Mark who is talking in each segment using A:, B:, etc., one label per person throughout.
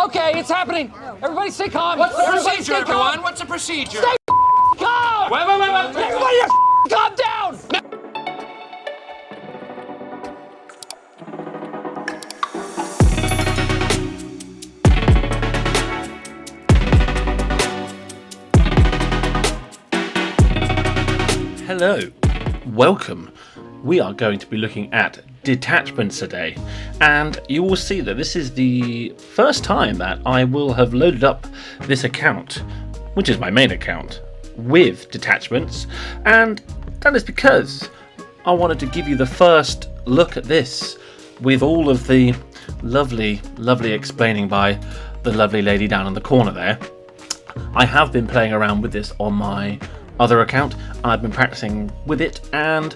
A: Okay, it's happening. Everybody stay calm.
B: What's the
A: Everybody
B: procedure,
A: stay
B: everyone?
A: calm.
B: What's the procedure?
A: Stay calm.
B: Wait.
A: Everybody just calm down.
C: Hello, welcome. We are going to be looking at detachments today, and you will see that this is the first time that I will have loaded up this account, which is my main account, with detachments, and that is because I wanted to give you the first look at this with all of the lovely explaining by the lovely lady down in the corner there. I have been playing around with this on my other account. I've been practicing with it, and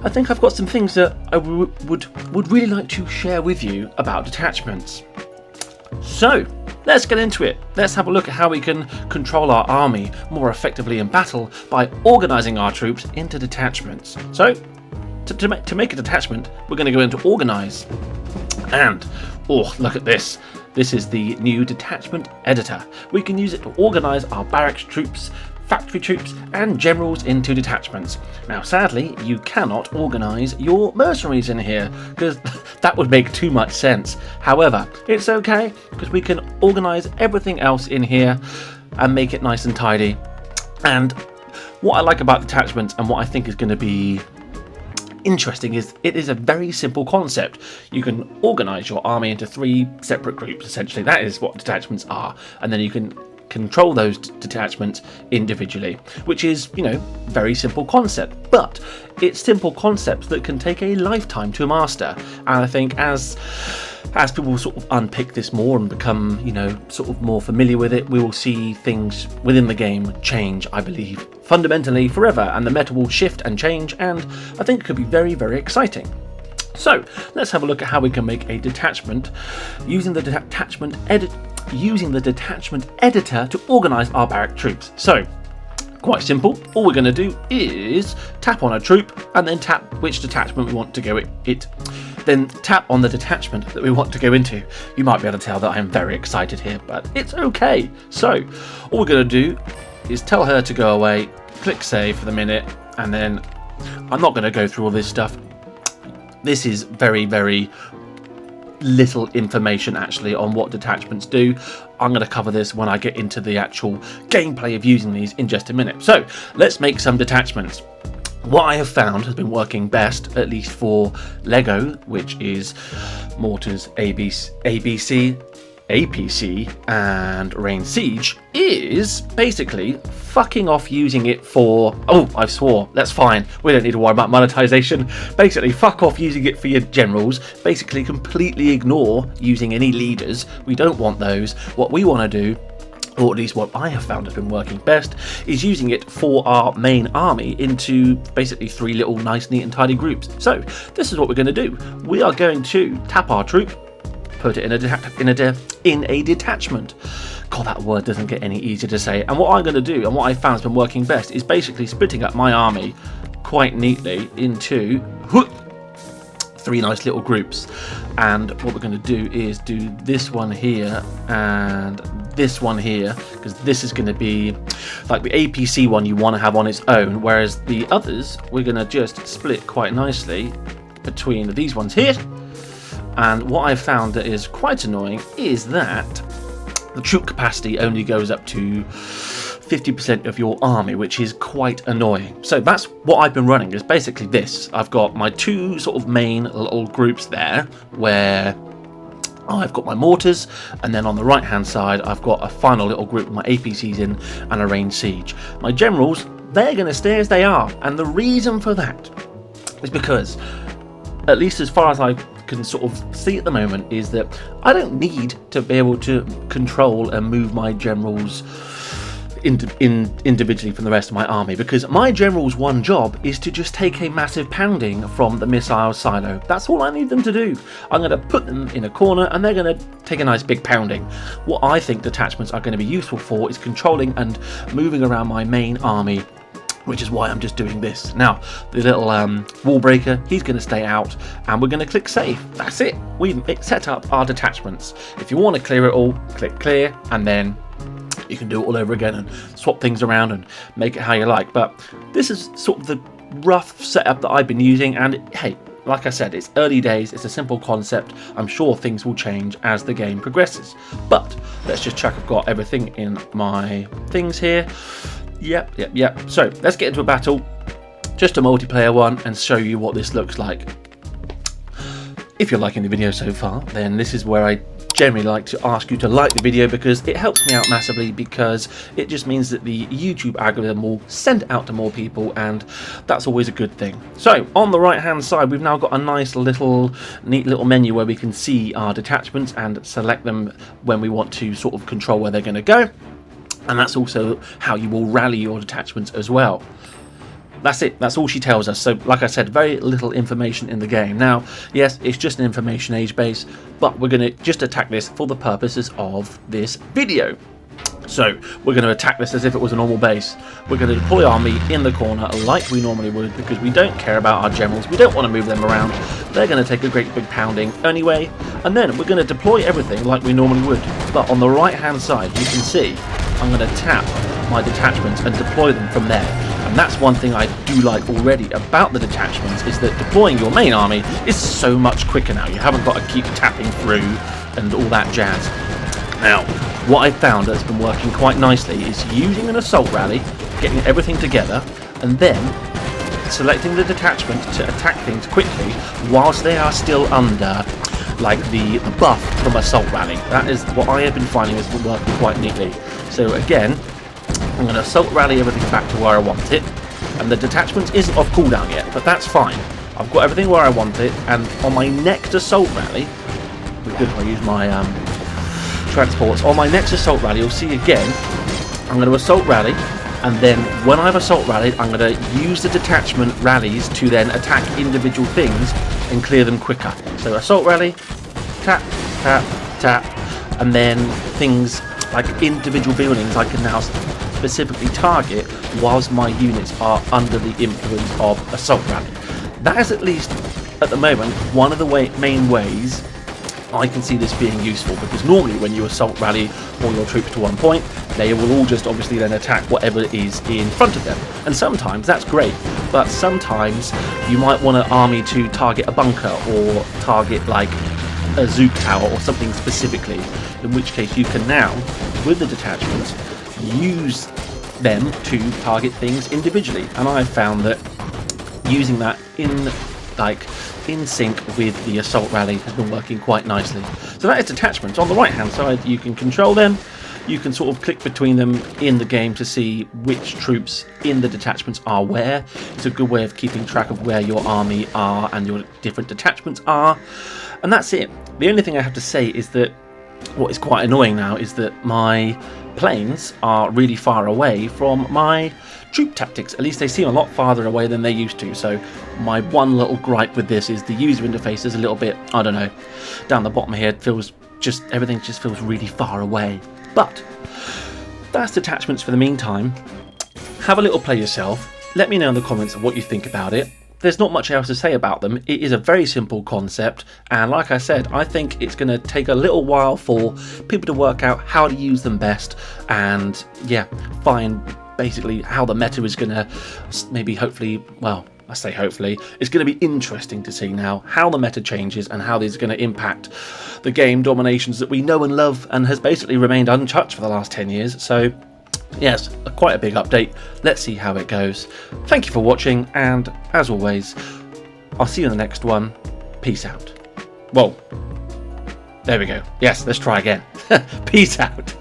C: I think I've got some things that I would really like to share with you about detachments. So let's get into it. Let's have a look at how we can control our army more effectively in battle by organising our troops into detachments. So to make a detachment, we're going to go into organise, and oh, look at this. This is the new detachment editor. We can use it to organise our barracks troops, factory troops and generals into detachments. Now sadly, you cannot organise your mercenaries in here because that would make too much sense. However, it's okay because we can organise everything else in here and make it nice and tidy. And what I like about detachments, and what I think is going to be interesting, is it is a very simple concept. You can organise your army into 3 separate groups, essentially. That is what detachments are, and then you can control those detachments individually, which is, very simple concept, but it's simple concepts that can take a lifetime to master. And I think as people sort of unpick this more and become, sort of more familiar with it, we will see things within the game change, I believe, fundamentally forever, and the meta will shift and change, and I think it could be very, very exciting. So let's have a look at how we can make a detachment using the detachment editor to organise our barrack troops. So quite simple. All we're going to do is tap on a troop and then tap which detachment we want to go it. Then tap on the detachment that we want to go into. You might be able to tell that I am very excited here, but it's okay. So all we're going to do is tell her to go away, click save for the minute, and then I'm not going to go through all this stuff. This is very, very little information actually on what detachments do. I'm going to cover this when I get into the actual gameplay of using these in just a minute. So let's make some detachments. What I have found has been working best, at least for Lego, which is mortars, ABC, APC and Rain Siege, is basically fucking off using it for... Oh, I swore. That's fine. We don't need to worry about monetization. Basically, fuck off using it for your generals. Basically, completely ignore using any leaders. We don't want those. What we want to do, or at least what I have found has been working best, is using it for our main army into basically 3 little nice, neat and tidy groups. So this is what we're going to do. We are going to tap our troop, put it in a detachment. God, that word doesn't get any easier to say. And what I'm going to do, and what I found has been working best, is basically splitting up my army quite neatly into 3 nice little groups. And what we're going to do is do this one here and this one here, because this is going to be like the APC one you want to have on its own, whereas the others we're going to just split quite nicely between these ones here. And what I've found that is quite annoying is that the troop capacity only goes up to 50% of your army, which is quite annoying. So that's what I've been running, is basically this. I've got my 2 sort of main little groups there, where I've got my mortars, and then on the right hand side I've got a final little group with my APCs in and a Rain Siege. My generals, they're going to stay as they are, and the reason for that is because, at least as far as I can sort of see at the moment, is that I don't need to be able to control and move my generals individually from the rest of my army, because my general's one job is to just take a massive pounding from the missile silo. That's all I need them to do. I'm going to put them in a corner and they're going to take a nice big pounding. What I think detachments are going to be useful for is controlling and moving around my main army which is why I'm just doing this. Now, the little wall breaker, he's going to stay out, and we're going to click save. That's it. We've set up our detachments. If you want to clear it all, click clear, and then you can do it all over again and swap things around and make it how you like. But this is sort of the rough setup that I've been using, and hey, like I said, it's early days, it's a simple concept. I'm sure things will change as the game progresses. But let's just check I've got everything in my things here. Yep. So let's get into a battle, just a multiplayer one, and show you what this looks like. If you're liking the video so far, then this is where I generally like to ask you to like the video, because it helps me out massively, because it just means that the YouTube algorithm will send it out to more people, and that's always a good thing. So on the right hand side, we've now got a nice little neat little menu where we can see our detachments and select them when we want to sort of control where they're going to go, and that's also how you will rally your detachments as well. That's it, that's all she tells us. So like I said, very little information in the game. Now, yes, it's just an information age base, but we're going to just attack this for the purposes of this video. So we're going to attack this as if it was a normal base. We're going to deploy army in the corner like we normally would, because we don't care about our generals. We don't want to move them around. They're going to take a great big pounding anyway. And then we're going to deploy everything like we normally would. But on the right hand side, you can see I'm going to tap my detachments and deploy them from there. And that's one thing I do like already about the detachments, is that deploying your main army is so much quicker now. You haven't got to keep tapping through and all that jazz. Now, what I've found that's been working quite nicely is using an assault rally, getting everything together, and then selecting the detachment to attack things quickly whilst they are still under like the buff from assault rally. That is what I have been finding has been working quite neatly. So again, I'm going to assault rally everything back to where I want it, and the detachment isn't off cooldown yet, but that's fine. I've got everything where I want it, and on my next assault rally, we're good if I use my transports. On my next assault rally, you'll see again, I'm going to assault rally, and then when I've assault rallied, I'm going to use the detachment rallies to then attack individual things and clear them quicker. So assault rally, tap, tap, tap, and then things like individual buildings I can now specifically target whilst my units are under the influence of assault rally. That is, at least at the moment, one of the main ways I can see this being useful, because normally when you assault rally all your troops to one point, they will all just obviously then attack whatever is in front of them, and sometimes that's great, but sometimes you might want an army to target a bunker or target like a Zook tower or something specifically, in which case you can now, with the detachments, use them to target things individually. And I've found that using that in sync with the assault rally has been working quite nicely. So that is detachments. On the right hand side, you can control them. You can sort of click between them in the game to see which troops in the detachments are where. It's a good way of keeping track of where your army are and your different detachments are. And that's it. The only thing I have to say is that what is quite annoying now is that my planes are really far away from my troop tactics. At least they seem a lot farther away than they used to. So my one little gripe with this is the user interface is a little bit, I don't know, down the bottom here, everything just feels really far away. But that's detachments for the meantime. Have a little play yourself. Let me know in the comments what you think about it. There's not much else to say about them. It is a very simple concept, and like I said, I think it's going to take a little while for people to work out how to use them best, and yeah, find basically how the meta is going to maybe hopefully, well, I say hopefully, it's going to be interesting to see now how the meta changes and how this is going to impact the game DomiNations that we know and love and has basically remained untouched for the last 10 years. So yes, quite a big update. Let's see how it goes. Thank you for watching, and as always, I'll see you in the next one. Peace out. Whoa. There we go. Yes, let's try again. Peace out.